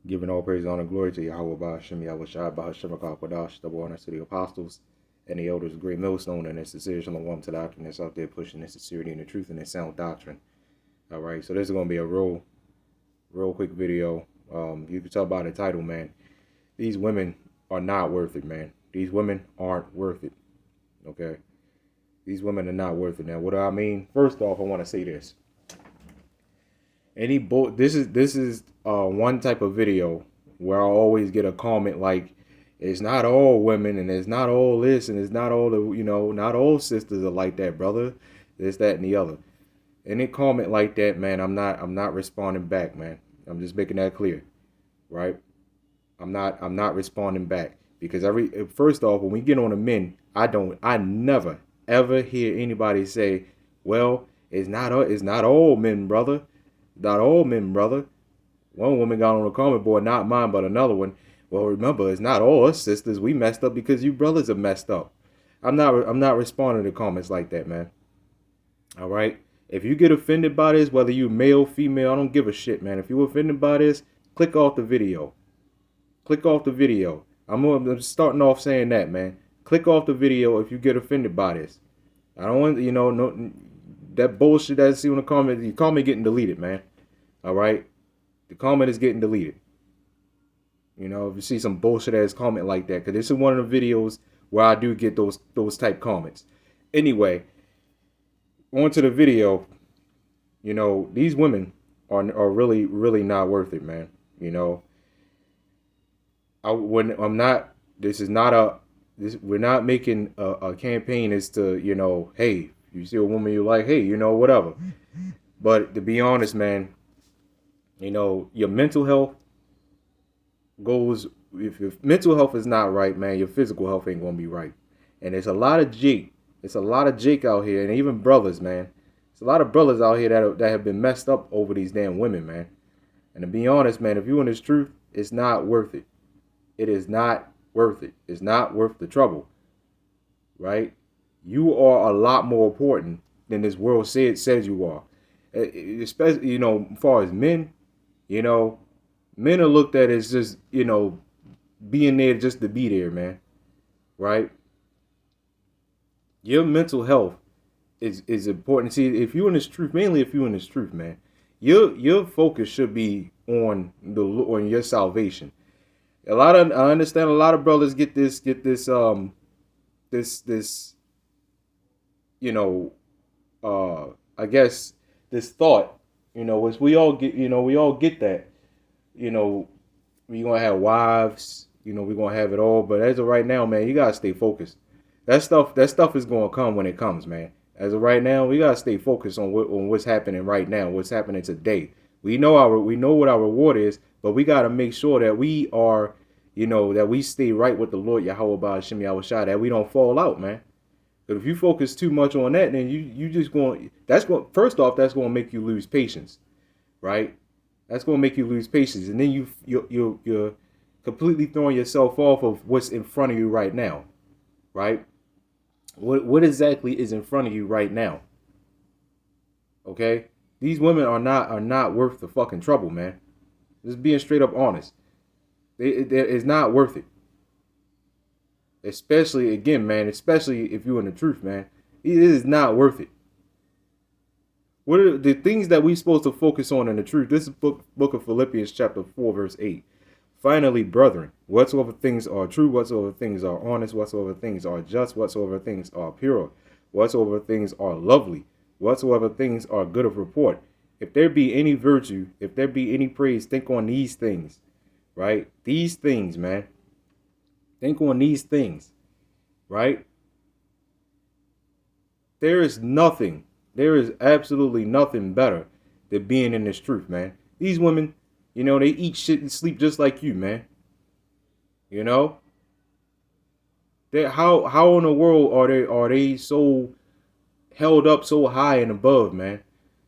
Giving all praise, honor, and glory to YAHAWAH, BAHASHAM, YAHAWASHI, BAHASHAM, Qadash, the one to the apostles and the elders, great millstone, and it's sincere shalom to the doctrine that's out there pushing the sincerity and the truth and the sound doctrine. All right, so this is going to be a real quick video. You can tell by the title, man. These women are not worth it, man. These women aren't worth it. Okay, these women are not worth it. Now, what do I mean? First off, I want to say this. This is one type of video where I always get a comment like, it's not all women and it's not all this and it's not all the, not all sisters are like that, brother. This, that, and the other. Any comment like that, man, I'm not responding back, man. I'm just making that clear, right? I'm not responding back because first off, when we get on the men, I never ever hear anybody say, well, it's not all men, brother. Not all men, brother. One woman got on the comment board, not mine, but another one. Well, remember, it's not all us sisters. We messed up because you brothers are messed up. I'm not responding to comments like that, man. All right. If you get offended by this, whether you male, female, I don't give a shit, man. If you're offended by this, click off the video. Click off the video. I'm starting off saying that, man. Click off the video if you get offended by this. I don't want, no, that bullshit that I see in the comment. The comment getting deleted, man. All right. The comment is getting deleted. If you see some bullshit ass comment like that, because this is one of the videos where I do get those type comments. Anyway, on to the video. These women are really not worth it, man. We're not making a campaign as to, hey, you see a woman you like, hey, whatever. But to be honest, man, your mental health goes, if your mental health is not right, man, your physical health ain't gonna be right. And there's a lot of Jake. It's a lot of Jake out here, and even brothers, man. There's a lot of brothers out here that have been messed up over these damn women, man. And to be honest, man, if you want this truth, it's not worth it. It is not worth it. It's not worth the trouble, right? You are a lot more important than this world says you are. Especially, as far as men, men are looked at as just, being there just to be there, man. Right? Your mental health is important. See, if you're in this truth, mainly if you're in this truth, man, your focus should be on your salvation. I understand a lot of brothers get this I guess this thought, which we all get that, we're gonna have wives, we're gonna have it all. But as of right now, man, you gotta stay focused. That stuff is gonna come when it comes, man. As of right now, we gotta stay focused on what's happening right now, what's happening today. We know what our reward is, but we gotta make sure that we are, that we stay right with the Lord Yahawah, BAHASHAM, YAHAWASHI, that we don't fall out, man. But if you focus too much on that, then you just first off, that's going to make you lose patience, right? That's going to make you lose patience, and then you're completely throwing yourself off of what's in front of you right now, right? What exactly is in front of you right now? Okay, these women are not worth the fucking trouble, man. Just being straight up honest, it's not worth it. Especially, again, man, especially if you're in the truth, man. It is not worth it. What are the things that we're supposed to focus on in the truth? This is book of Philippians chapter 4, verse 8. Finally, brethren, whatsoever things are true, whatsoever things are honest, whatsoever things are just, whatsoever things are pure, whatsoever things are lovely, whatsoever things are good of report. If there be any virtue, if there be any praise, think on these things, right? These things, man. Think on these things, right? There is absolutely nothing better than being in this truth, man. These women, they eat shit and sleep just like you, man. How in the world are they so held up so high and above, man?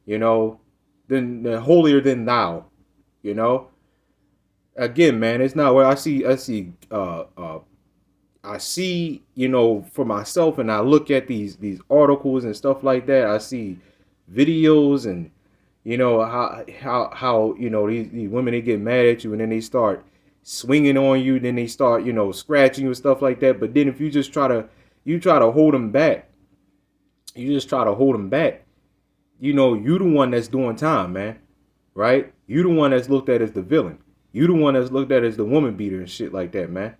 Than holier than thou, Again, man, it's not where I see, for myself, and I look at these articles and stuff like that. I see videos and, You know how you know these women, they get mad at you and then they start swinging on you, then they start, you know, scratching you and stuff like that. But then if you just try to hold them back, you just try to hold them back. You know, you the one that's doing time, man. Right? You the one that's looked at as the villain. You the one that's looked at as the woman beater and shit like that, man.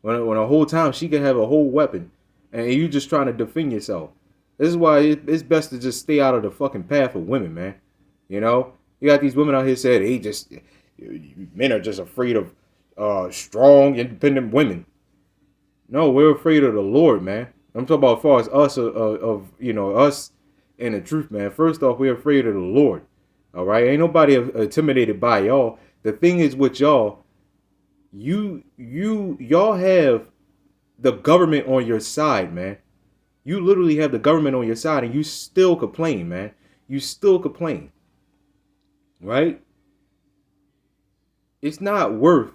When the whole time she could have a whole weapon, and you just trying to defend yourself. This is why it's best to just stay out of the fucking path of women, man. You know, you got these women out here saying, "Hey, just men are just afraid of strong, independent women." No, we're afraid of the Lord, man. I'm talking about as far as us of you know, us and the truth, man. First off, we're afraid of the Lord. All right, ain't nobody intimidated by y'all. The thing is with y'all, y'all have the government on your side, man. You literally have the government on your side, and you still complain, man. You still complain, right? It's not worth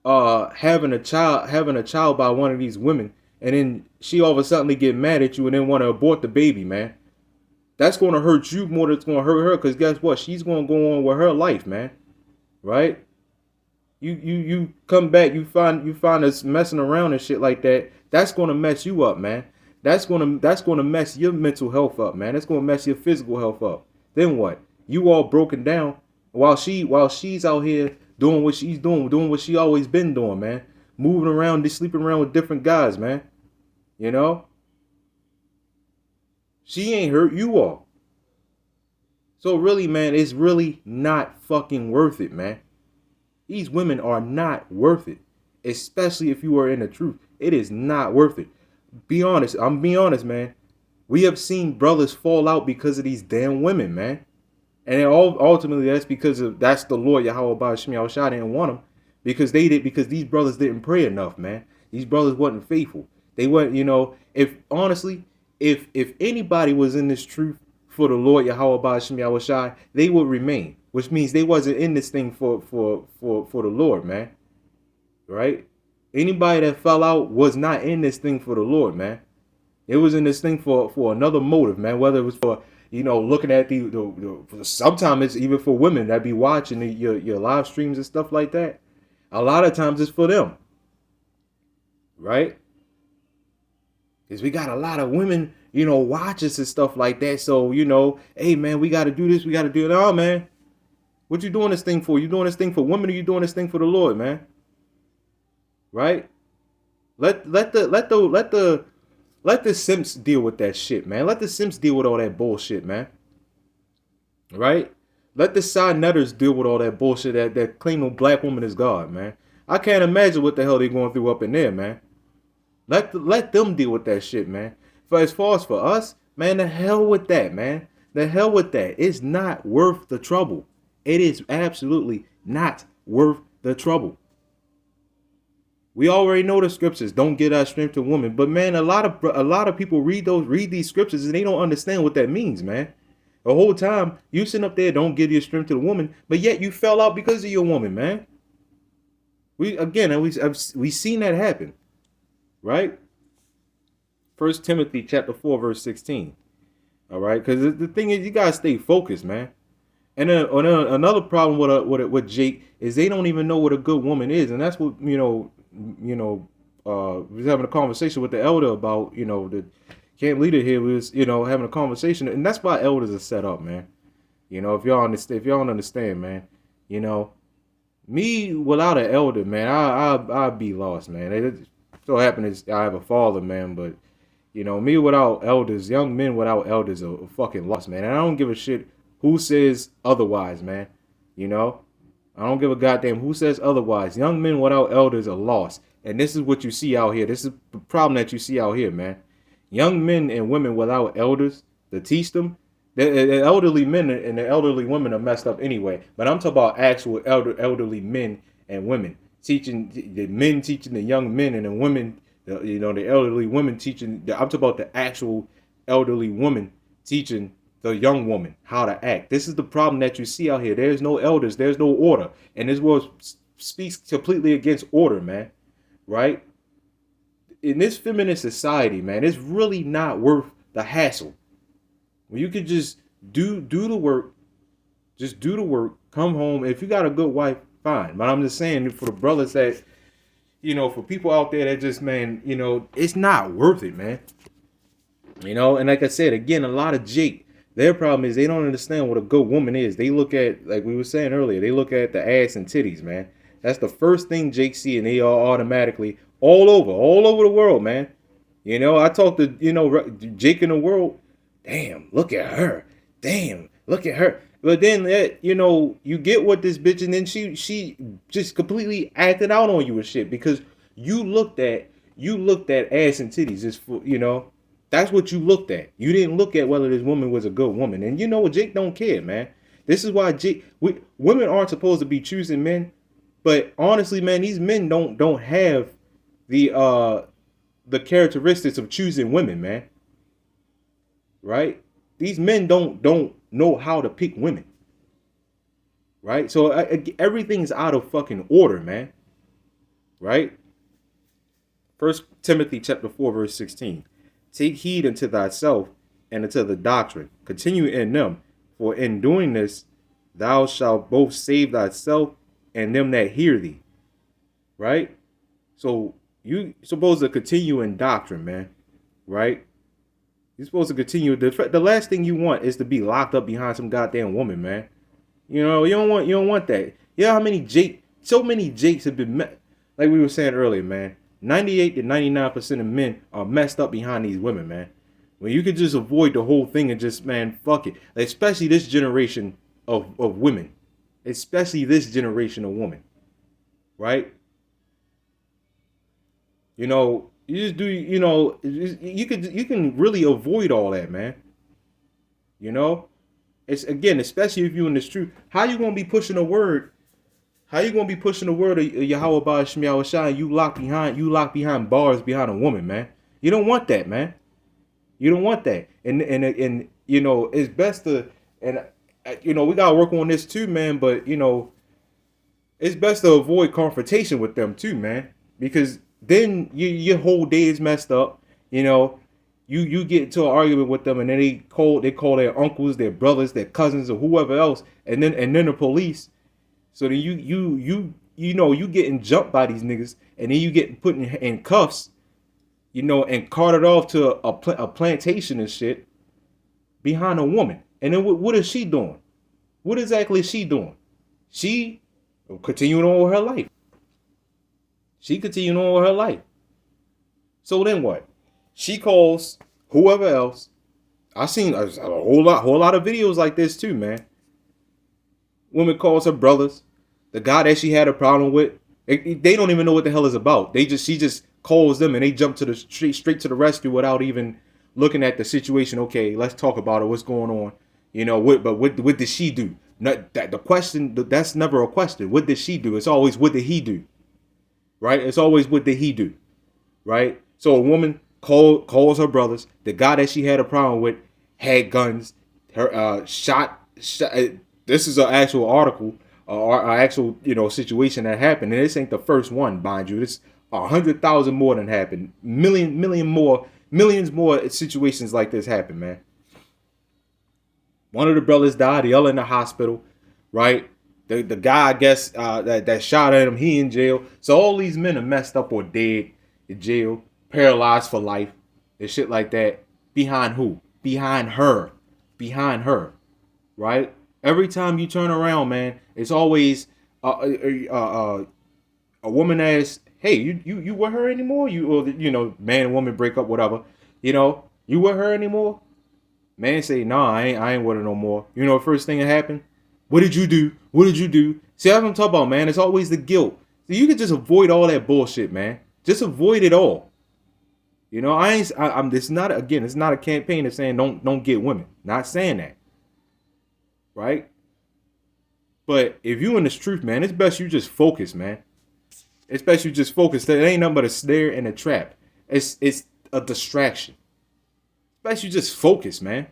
having a child by one of these women, and then she all of a sudden get mad at you and then want to abort the baby, man. That's going to hurt you more than it's going to hurt her, because guess what? She's going to go on with her life, man. Right? You come back, you find us messing around and shit like that. That's going to mess you up, man. That's going to mess your mental health up, man. That's going to mess your physical health up. Then what? You all broken down while she's out here doing what she's doing what she always been doing, man. Moving around, just sleeping around with different guys, man. You know? She ain't hurt you all. So really, man, it's really not fucking worth it, man. These women are not worth it. Especially if you are in the truth. It is not worth it. Be honest. I'm being honest, man. We have seen brothers fall out because of these damn women, man. And ultimately that's the Lord Yahawah BAHASHAM YAHAWASHI didn't want them. Because these brothers didn't pray enough, man. These brothers wasn't faithful. They weren't, you know, if anybody was in this truth for the Lord Yahawah BAHASHAM YAHAWASHI, they would remain. Which means they wasn't in this thing for the Lord, man. Right? Anybody that fell out was not in this thing for the Lord, man. It was in this thing for another motive, man. Whether it was for, you know, looking at sometimes it's even for women that be watching your live streams and stuff like that. A lot of times it's for them. Right? Because we got a lot of women, you know, watches and stuff like that. So, you know, hey, man, we got to do this. We got to do it. Oh, man. What you doing this thing for? You doing this thing for women, or you doing this thing for the Lord, man? Right? Let the simps deal with that shit, man. Let the simps deal with all that bullshit, man. Right? Let the side nutters deal with all that bullshit that claim no black woman is God, man. I can't imagine what the hell they going through up in there, man. Let them deal with that shit, man. For as far as for us, man, the hell with that, man. The hell with that. It's not worth the trouble. It is absolutely not worth the trouble. We already know the scriptures don't get our strength to women, but man, a lot of people read these scriptures and they don't understand what that means, man. The whole time you sitting up there, don't give your strength to the woman, but yet you fell out because of your woman, man. We seen that happen, right? 1 Timothy chapter 4 verse 16. All right, because the thing is, you gotta stay focused, man. And then another problem with Jake is they don't even know what a good woman is, and that's what we was having a conversation with the elder about, the camp leader here was, having a conversation, and that's why elders are set up, man. If y'all don't understand, man, me without an elder, man, I'd be lost, man. It so happens I have a father, man, but me without elders, young men without elders are fucking lost, man. And I don't give a shit who says otherwise, man. I don't give a goddamn who says otherwise. Young men without elders are lost. And this is what you see out here. This is the problem that you see out here, man. Young men and women without elders to teach them. The elderly men and the elderly women are messed up anyway. But I'm talking about actual elderly men and women. The men teaching the young men, and the women, the elderly women teaching. I'm talking about the actual elderly woman teaching the young woman how to act. This is the problem that you see out here. There's no elders. There's no order. And this world speaks completely against order, man. Right? In this feminist society, man, it's really not worth the hassle. When you could just do the work, Just do the work. Come home. If you got a good wife, fine. But I'm just saying for the brothers that, for people out there that just, man, it's not worth it, man. And like I said, again, a lot of Jake, their problem is they don't understand what a good woman is. They look at, like we were saying earlier, they look at the ass and titties, man. That's the first thing Jake see, and they are automatically all over the world, man. I talk to, Jake in the world. Damn, look at her. Damn, look at her. But then, you get what this bitch, and then she just completely acted out on you and shit because you looked at ass and titties. Just for, that's what you looked at. You didn't look at whether this woman was a good woman. And you know what? Jake don't care, man. This is why women aren't supposed to be choosing men. But honestly, man, these men don't have the characteristics of choosing women, man. Right? These men don't know how to pick women. Right? So everything's out of fucking order, man. Right? 1 Timothy chapter 4, verse 16. Take heed unto thyself and unto the doctrine. Continue in them. For in doing this, thou shalt both save thyself and them that hear thee. Right? So you supposed to continue in doctrine, man. Right? You're supposed to continue. The last thing you want is to be locked up behind some goddamn woman, man. You don't want that. You know how many so many Jakes have been met. Like we were saying earlier, man. 98 to 99% of men are messed up behind these women, man. When you could just avoid the whole thing and just, man, fuck it. Especially this generation of women. Especially this generation of women. Right? You just do, you can really avoid all that, man. It's, again, especially if you're in this truth. How you going to be pushing a word? How you going to be pushing the word of Yahawah, BAHASHAM, YAHAWASHI, and you lock behind bars behind a woman, man? You don't want that, man. You don't want that. And it's best to, and we got to work on this too, man, but, it's best to avoid confrontation with them too, man, because then your whole day is messed up. You get into an argument with them, and then they call their uncles, their brothers, their cousins, or whoever else, and then the police. So then you getting jumped by these niggas, and then you getting put in cuffs, and carted off to a plantation and shit behind a woman. And then what is she doing? What exactly is she doing? She continuing on with her life. So then what? She calls whoever else. I've seen a whole lot of videos like this too, man. Woman calls her brothers, the guy that she had a problem with. They don't even know what the hell is about. She just calls them and they jump to the straight to the rescue without even looking at the situation. Okay, let's talk about it. What's going on? What did she do? The question, that's never a question. What did she do? It's always what did he do? Right? It's always what did he do? Right? So a woman calls her brothers. The guy that she had a problem with had guns. Her shot. This is an actual article, or actual situation that happened, and this ain't the first one, mind you. This 100,000 more than happened. Millions more situations like this happen, man. One of the brothers died. The other in the hospital, right? The guy, I guess, that shot at him, he in jail. So all these men are messed up or dead in jail, paralyzed for life, and shit like that. Behind who? Behind her. Right? Every time you turn around, man, it's always a woman asks, "Hey, you with her anymore? Man and woman break up, whatever. You with her anymore?" Man say, "Nah, I ain't with her no more." First thing that happened, what did you do? See, that's what I'm talking about, man. It's always the guilt. So you can just avoid all that bullshit, man. Just avoid it all. It's not a campaign that's saying don't get women. Not saying that. Right? But if you in this truth, man, it's best you just focus, man. It's best you just focus. It ain't nothing but a snare and a trap. It's a distraction. It's best you just focus, man.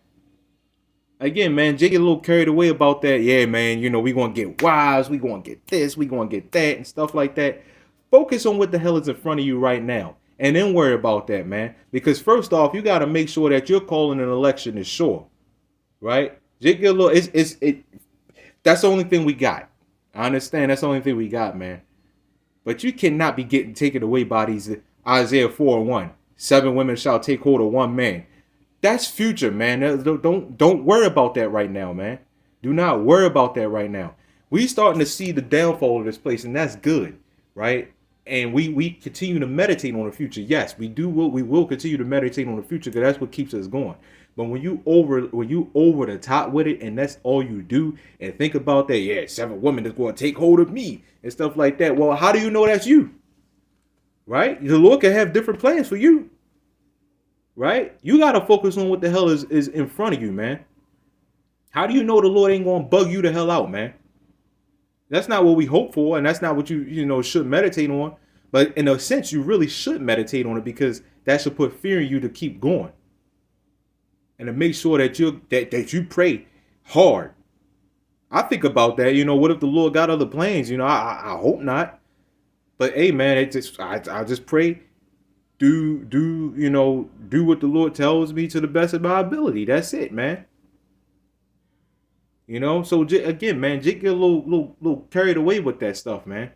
Again, man, Jay get a little carried away about that. Yeah, man, we gonna get wives, we gonna get this, we gonna get that, and stuff like that. Focus on what the hell is in front of you right now. And then worry about that, man. Because first off, you gotta make sure that you're calling an election is sure. Right? Jake get a little That's the only thing we got. I understand that's the only thing we got, man. But you cannot be getting taken away by these Isaiah 4:1. 7 women shall take hold of one man. That's future, man. Don't worry about that right now, man. Do not worry about that right now. We starting to see the downfall of this place, and that's good, right? And we continue to meditate on the future. Yes, we do. We will continue to meditate on the future because that's what keeps us going. But when you over the top with it, and that's all you do, and think about that, yeah, 7 women is going to take hold of me and stuff like that. Well, how do you know that's you? Right? The Lord can have different plans for you. Right? You got to focus on what the hell is in front of you, man. How do you know the Lord ain't going to bug you the hell out, man? That's not what we hope for, and that's not what you should meditate on. But in a sense, you really should meditate on it because that should put fear in you to keep going. And to make sure that you pray hard. I think about that, what if the Lord got other plans? I hope not. But hey, man, I just pray, do what the Lord tells me to the best of my ability. That's it, man. So again, man, just get a little carried away with that stuff, man.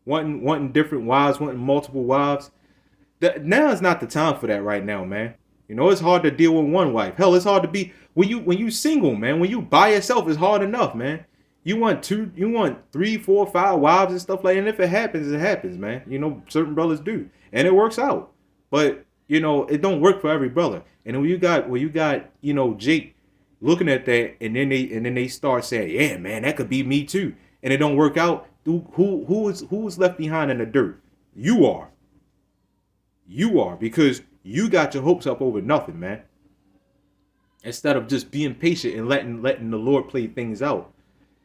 Wanting different wives, wanting multiple wives. Now is not the time for that right now, man. It's hard to deal with one wife. Hell, it's hard to be when you single, man. When you by yourself, it's hard enough, man. You want 3, 4, 5 wives and stuff like that. And if it happens, man. Certain brothers do, and it works out. But it don't work for every brother. And when you got Jake looking at that, and then they start saying, yeah, man, that could be me too, and it don't work out. Who is left behind in the dirt? You are, because you got your hopes up over nothing, man. Instead of just being patient and letting the Lord play things out.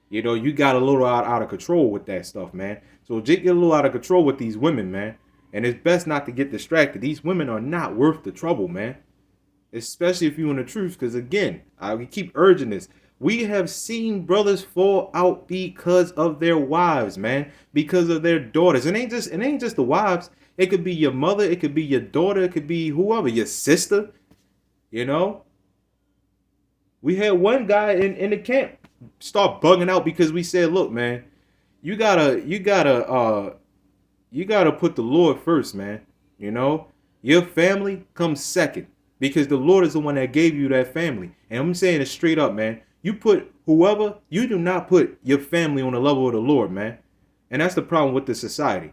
You got a little out of control with that stuff, man. So Jake get a little out of control with these women, man. And it's best not to get distracted. These women are not worth the trouble, man. Especially if you're in the truth. Because again, I keep urging this. We have seen brothers fall out because of their wives, man. Because of their daughters. It ain't just the wives. It could be your mother. It could be your daughter. It could be whoever. Your sister. We had one guy in the camp start bugging out because we said, look, man, you gotta put the Lord first, man. Your family comes second because the Lord is the one that gave you that family. And I'm saying it straight up, man. You do not put your family on the level of the Lord, man. And that's the problem with the society.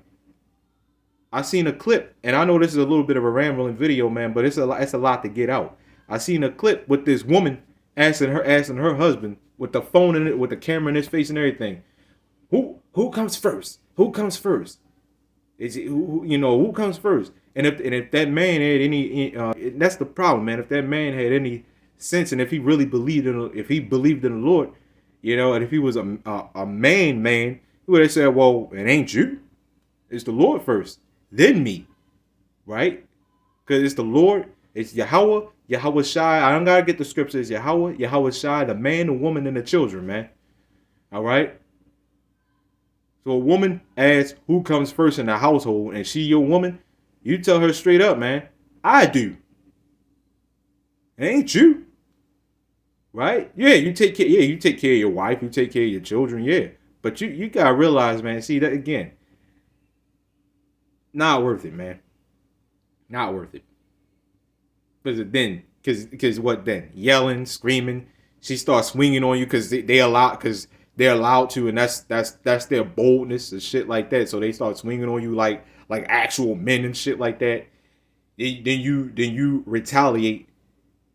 I seen a clip, and I know this is a little bit of a rambling video, man, but it's a lot to get out. I seen a clip with this woman asking her husband with the phone in it, with the camera in his face and everything. Who comes first? Who comes first? Is it who comes first? And if that man had any, that's the problem, man. If that man had any sense, and if he really believed in the Lord, and if he was a man, he would have said, well, it ain't you. It's the Lord first, then me, right? Because it's the Lord. It's Yahawah, YAHAWASHI. I don't gotta get the scriptures. Yahawah, YAHAWASHI, the man, the woman, and the children, man. All right. So a woman asks who comes first in the household, and she your woman, you tell her straight up, man, I do. It ain't you. Right? Yeah, you take care of your wife, you take care of your children, yeah. But you gotta realize, man, see that again. Not worth it, man. Not worth it. Because what then? Yelling, screaming. She starts swinging on you because they're allowed to, and that's their boldness and shit like that. So they start swinging on you like actual men and shit like that. Then you retaliate,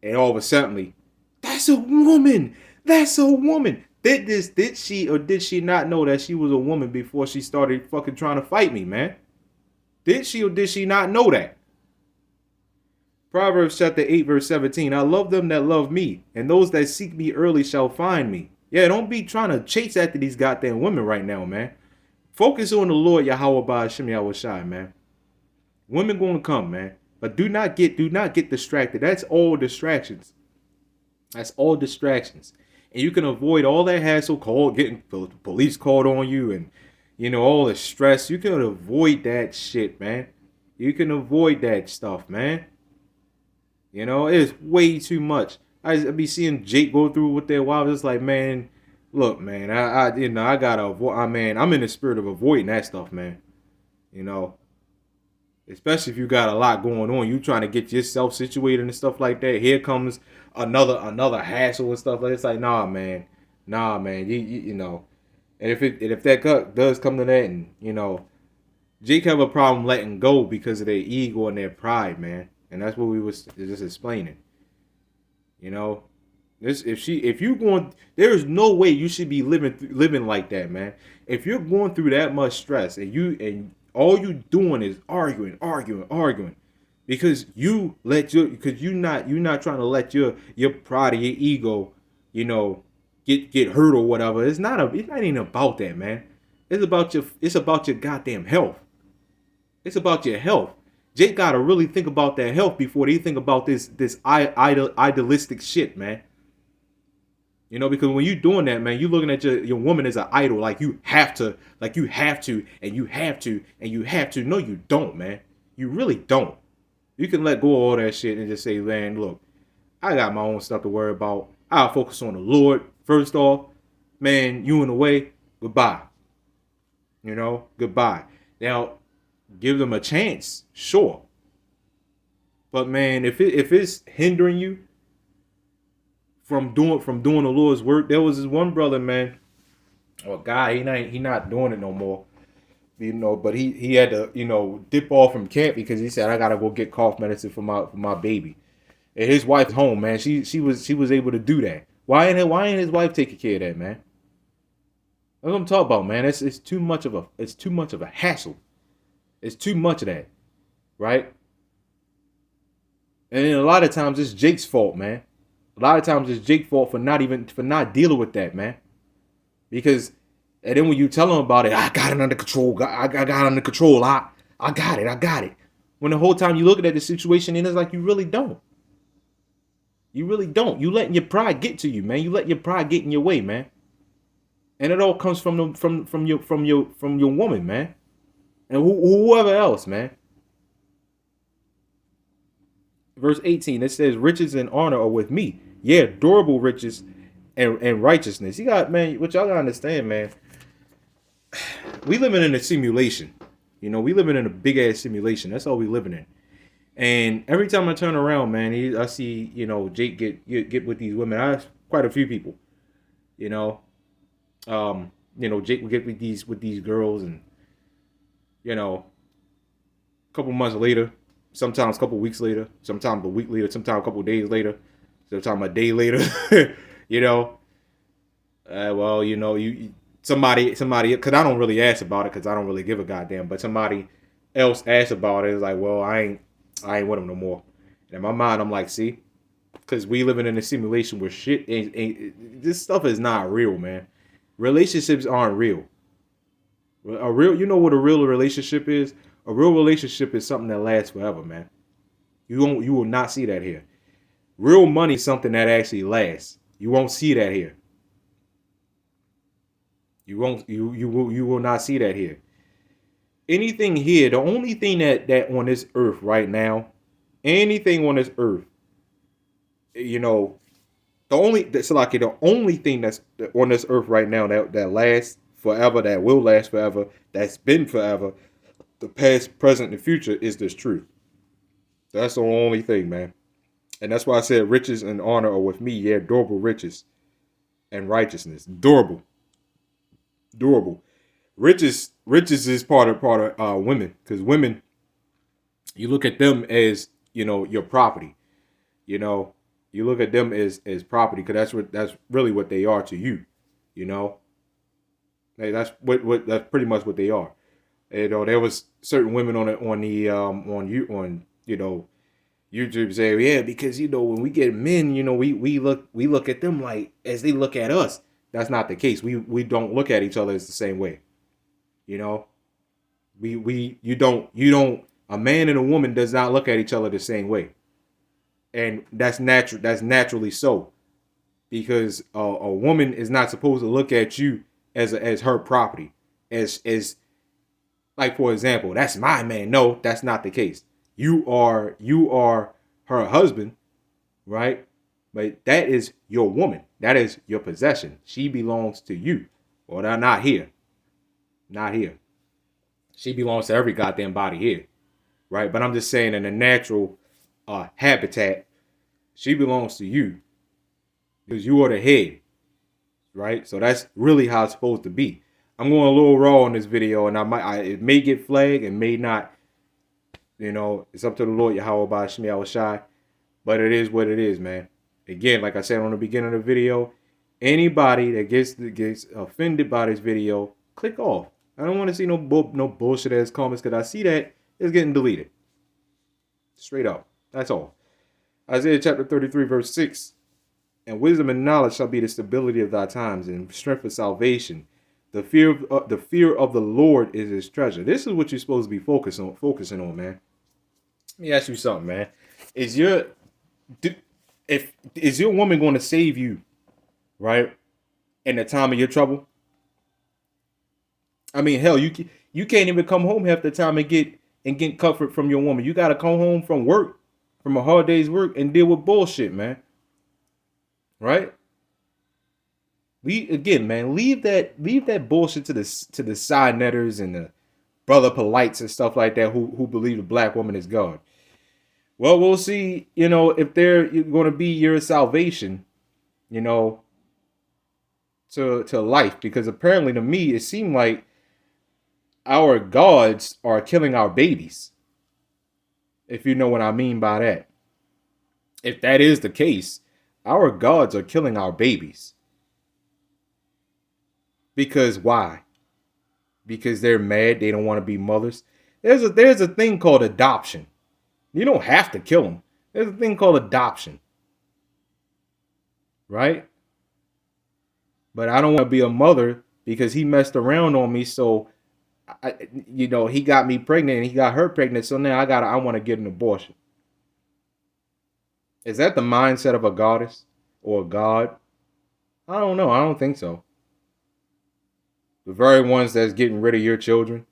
and all of a sudden, that's a woman. That's a woman. Did she or did she not know that she was a woman before she started fucking trying to fight me, man? Did she or did she not know that? Proverbs chapter 8, verse 17. I love them that love me, and those that seek me early shall find me. Yeah, don't be trying to chase after these goddamn women right now, man. Focus on the Lord, Yahawah, BAHASHAM, YAHAWASHI, man. Women gonna come, man. But do not get distracted. That's all distractions. That's all distractions. And you can avoid all that hassle, getting police called on you, and all the stress. You can avoid that shit, man. You can avoid that stuff, man. It's way too much. I be seeing Jake go through with their wives. It's like, man, look, man, I gotta avoid. I'm in the spirit of avoiding that stuff, man. You know, especially if you got a lot going on, you trying to get yourself situated and stuff like that. Here comes another hassle and stuff like that. It's like, nah, man, you know. And if that does come to that, and you know, Jake have a problem letting go because of their ego and their pride, man. And that's what we was just explaining. You know, if you going, there is no way you should be living like that, man. If you're going through that much stress and all you doing is arguing, because you're not trying to let your pride and your ego, you know, get hurt or whatever. It's not even about that, man. It's about your goddamn health. It's about your health. Jake gotta really think about that health before they think about this idealistic shit, man. You know, because when you're doing that, man, you're looking at your woman as an idol, like you have to, and you have to, and you have to. No, you don't, man. You really don't. You can let go of all that shit and just say, man, look, I got my own stuff to worry about. I'll focus on the Lord first off. Man, you in the way, goodbye. You know, goodbye. Now, give them a chance, sure. But man, if it's hindering you from doing the Lord's work, there was this one brother, man, or guy, he not doing it no more. You know, but he had to, you know, dip off from camp because he said, I gotta go get cough medicine for my baby. And his wife's home, man. She was able to do that. Why ain't his wife taking care of that, man? That's what I'm talking about, man. It's too much of a hassle. It's too much of that, right? And a lot of times it's Jake's fault, man. A lot of times it's Jake's fault for not dealing with that, man. Because and then when you tell him about it, I got it under control. I got it under control. I got it. When the whole time you looking at the situation and it's like you really don't. You really don't. You letting your pride get to you, man. You let your pride get in your way, man. And it all comes from your woman, man. And whoever else, man. Verse 18, it says, riches and honor are with me. Yeah, durable riches and righteousness. You got, man, what y'all gotta understand, man. We living in a simulation. You know, we living in a big ass simulation. That's all we living in. And every time I turn around, man, I see, you know, Jake get with these women. I quite a few people, you know. Jake will get with these girls, and you know, a couple months later, sometimes a couple weeks later, sometimes a week later, sometimes a couple days later, sometimes a day later, you know. Well, you know, somebody, because I don't really ask about it because I don't really give a goddamn. But somebody else asks about it. It's like, well, I ain't with him no more. And in my mind, I'm like, see, because we living in a simulation where shit ain't this stuff is not real, man. Relationships aren't real. You know what a real relationship is? A real relationship is something that lasts forever, man. You will not see that here. Real money is something that actually lasts. You won't see that here. You will not see that here. Anything here, the only thing that on this earth right now, anything on this earth, you know, the only thing that's on this earth right now that lasts forever, that will last forever, that's been forever, the past, present, and future is this truth. That's the only thing, man. And that's why I said riches and honor are with me. Yeah, durable riches and righteousness. Durable. Riches is part of women, because women, you look at them as, you know, your property. You know, you look at them as property, because that's really what they are to you. You know, hey, that's pretty much what they are. You know, there was certain women on YouTube say, yeah, because, you know, when we get men, you know, we look at them like as they look at us. That's not the case. We don't look at each other as the same way. You know, you don't a man and a woman does not look at each other the same way. And that's natural. That's naturally so, because a woman is not supposed to look at you as her property, as like, for example, that's my man. No, that's not the case. You are her husband, right? But that is your woman. That is your possession. She belongs to you. Well, not here. Not here. She belongs to every goddamn body here. Right? But I'm just saying in a natural habitat, she belongs to you. Because you are the head. Right? So that's really how it's supposed to be. I'm going a little raw on this video, and it may get flagged and may not. You know, it's up to the Lord, YAHAWASHI, but it is what it is, man. Again, like I said on the beginning of the video, anybody that gets offended by this video, click off. I don't want to see no bullshit ass comments, because I see that it's getting deleted. Straight up. That's all. Isaiah chapter 33, verse 6. And wisdom and knowledge shall be the stability of thy times, and strength of salvation. The fear of the Lord is his treasure. This is what you're supposed to be focusing on, man. Let me ask you something, man. Is your woman going to save you, right, in the time of your trouble? I mean, hell, you can't even come home half the time and get comfort from your woman. You got to come home from work, from a hard day's work, and deal with bullshit, man. Right? Leave that bullshit to the side netters and the brother polites and stuff like that who believe the black woman is God. Well, we'll see, you know, if they're going to be your salvation, you know, to life. Because apparently to me, it seemed like our gods are killing our babies. If you know what I mean by that. If that is the case, our gods are killing our babies. Because why? Because they're mad. They don't want to be mothers. There's a thing called adoption. You don't have to kill them. There's a thing called adoption. Right? But I don't want to be a mother because he messed around on me. So, he got me pregnant and he got her pregnant. So now I want to get an abortion. Is that the mindset of a goddess or a god? I don't know. I don't think so. The very ones that's getting rid of your children,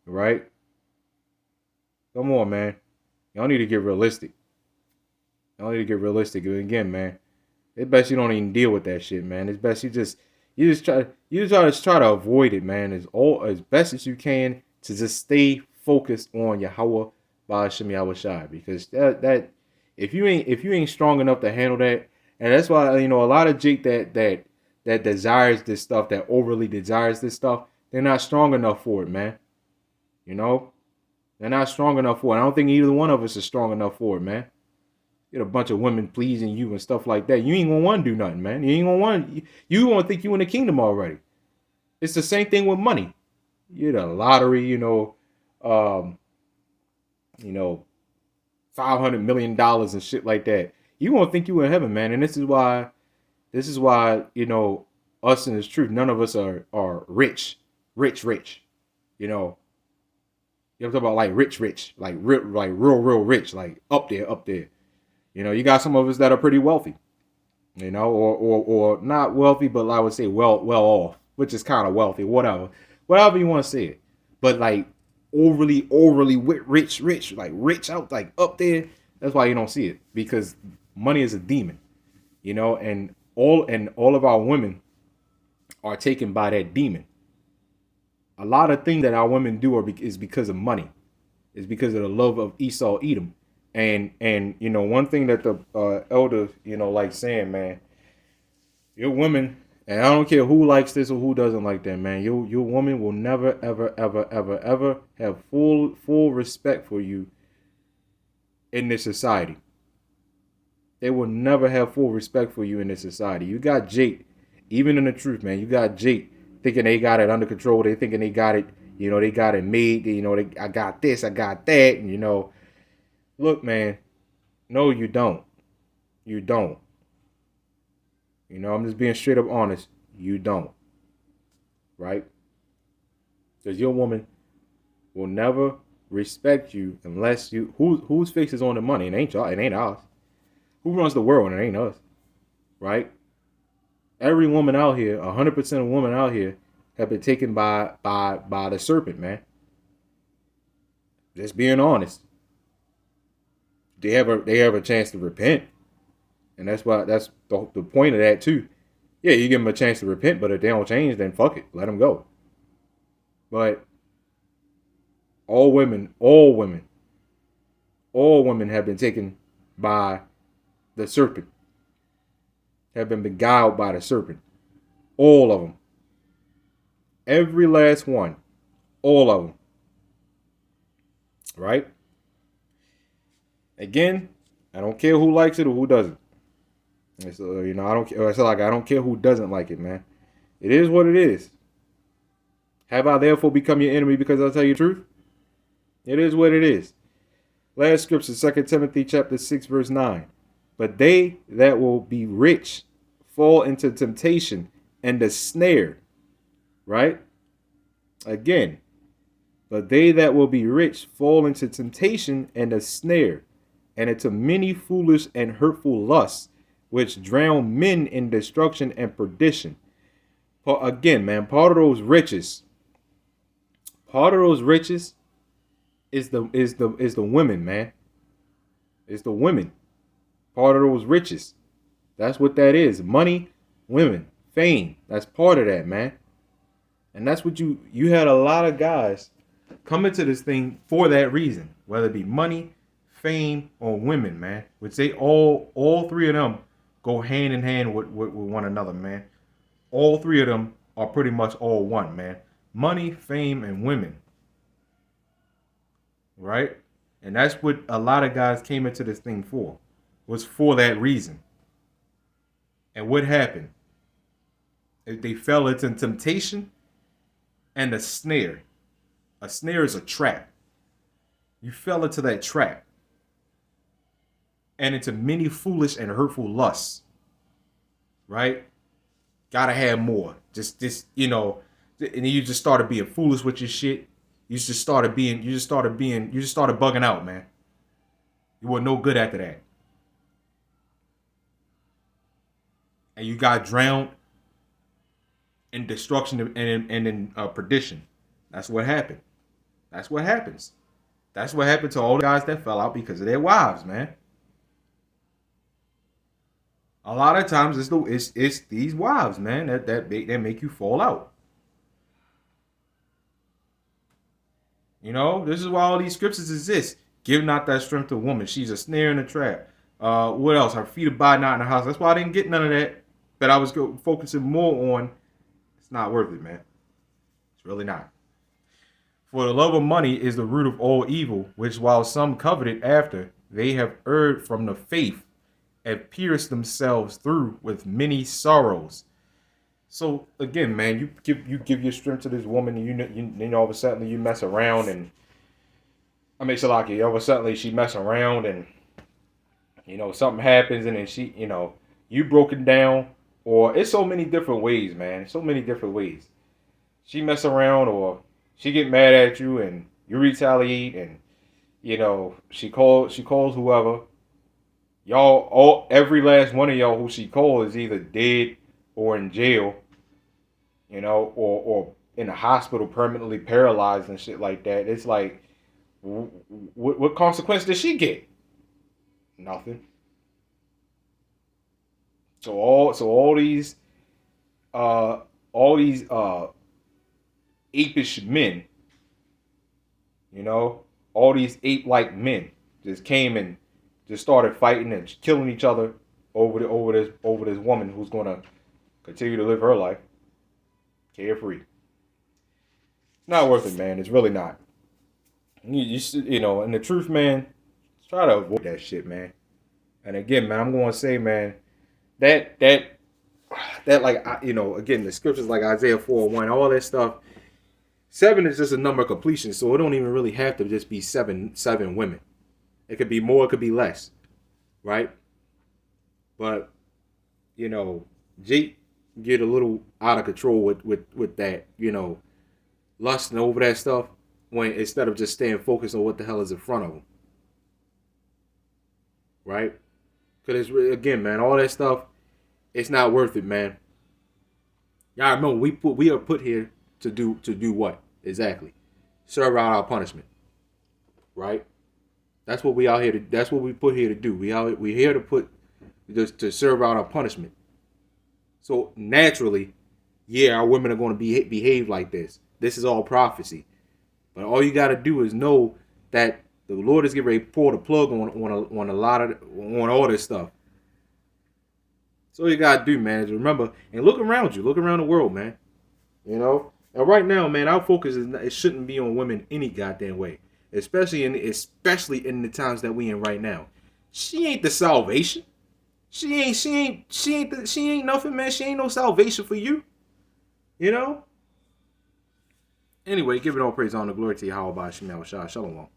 right? Come on, man. Y'all need to get realistic. And again, man. It's best you don't even deal with that shit, man. It's best you just try to avoid it, man. As best as you can to just stay focused on Yahawah, BAHASHAM, YAHAWASHI. Because that if you ain't strong enough to handle that, and that's why a lot of Jake that desires this stuff, that overly desires this stuff, they're not strong enough for it, man. They're not strong enough for it. I don't think either one of us is strong enough for it, man. Get a bunch of women pleasing you and stuff like that. You ain't gonna want to do nothing, man. You gonna think you in the kingdom already. It's the same thing with money. You get a lottery, $500 million and shit like that. You gonna think you in heaven, man. And this is why, us in this truth, none of us are rich. You know what I'm talking about, like rich, like real rich, like up there. You got some of us that are pretty wealthy, or not wealthy, but I would say well off, which is kind of wealthy, whatever you want to say it. But like overly rich, like rich out, like up there. That's why you don't see it, because money is a demon, and all of our women are taken by that demon. A lot of things that our women do is because of money. It's because of the love of Esau, Edom. And one thing that the elders, like saying, man, your woman, and I don't care who likes this or who doesn't like that, man, your woman will never, ever have full respect for you in this society. They will never have full respect for you in this society. You got Jake, even in the truth, man, you got Jake thinking they got it under control. They thinking they got it, they got it made. I got this, I got that, and look, man, no, you don't. You don't. I'm just being straight up honest. You don't. Right? Because your woman will never respect you unless you, whose face is on the money? It ain't y'all. It ain't us. Who runs the world? It ain't us. Right? Every woman out here, 100% of women out here have been taken by the serpent, man. Just being honest. They have a chance to repent. And that's the point of that too. Yeah, you give them a chance to repent, but if they don't change, then fuck it, let them go. But all women have been taken by the serpent, have been beguiled by the serpent. All of them. Every last one. All of them. Right? Again, I don't care who likes it or who doesn't. It's, I don't care. It's like I don't care who doesn't like it, man. It is what it is. Have I therefore become your enemy because I tell you the truth? It is what it is. Last scripture, 2 Timothy chapter 6, verse 9. But they that will be rich fall into temptation and the snare. Right? Again. But they that will be rich fall into temptation and a snare, and into many foolish and hurtful lusts, which drown men in destruction and perdition. Again, man, part of those riches is the women, man. It's the women. Part of those riches. That's what that is. Money, women, fame. That's part of that, man. And that's what you had a lot of guys come into this thing for that reason, whether it be money, fame, or women, man. Which they all three of them go hand in hand with one another, man. All three of them are pretty much all one, man. Money, fame, and women. Right? And that's what a lot of guys came into this thing for. Was for that reason. And what happened? They fell into temptation and a snare. A snare is a trap. You fell into that trap. And into many foolish and hurtful lusts. Right? Gotta have more. Just and then you just started being foolish with your shit. You just started bugging out, man. You were no good after that. And you got drowned in destruction and in perdition. That's what happened. That's what happens. That's what happened to all the guys that fell out because of their wives, man. A lot of times it's these wives, man, that make you fall out. This is why all these scriptures exist. Give not that strength to a woman. She's a snare and a trap. What else? Her feet abide not in the house. That's why I didn't get none of that. But I was focusing more on. It's not worth it, man. It's really not. For the love of money is the root of all evil, which while some coveted after, they have erred from the faith and pierced themselves through with many sorrows. So again, man, you give your strength to this woman, and you all of a sudden you mess around, and I mean, Shalaki, all of a sudden she mess around, and something happens, and then she, you broken down, or it's so many different ways, man. So many different ways. She mess around, or she get mad at you, and you retaliate, and she calls whoever. Every last one of y'all who she called is either dead or in jail, or in a hospital permanently paralyzed and shit like that. It's like, what consequence did she get? Nothing. So all these apish men, all these ape-like men just came and just started fighting and killing each other over this woman who's gonna continue to live her life carefree. Not worth it, man. It's really not. And the truth, man, try to avoid that shit, man. And again, man, I'm gonna say, man, that like again, the scriptures like Isaiah 4:1, all that stuff. 7 is just a number of completion, so it don't even really have to just be seven women. It could be more, it could be less, right? But Jake get a little out of control with that, lusting over that stuff when instead of just staying focused on what the hell is in front of them, right? Because again, man, all that stuff, it's not worth it, man. Y'all remember we are put here to do what exactly? Serve out our punishment, right? That's what we out here to. That's what we put here to do. We're here to put just to serve out our punishment. So naturally, yeah, our women are going to behave like this. This is all prophecy. But all you got to do is know that the Lord is getting ready to pull the plug on a lot of on all this stuff. So all you got to do, man, is remember and look around you, look around the world, man. You know. And right now, man, our focus it shouldn't be on women any goddamn way, especially in the times that we in right now. She ain't the salvation. She ain't nothing, man. She ain't no salvation for you. You know. Anyway, give it all praise, honor, glory to YAHAWAH, BAHASHAM, YAHAWASHI, Shalom.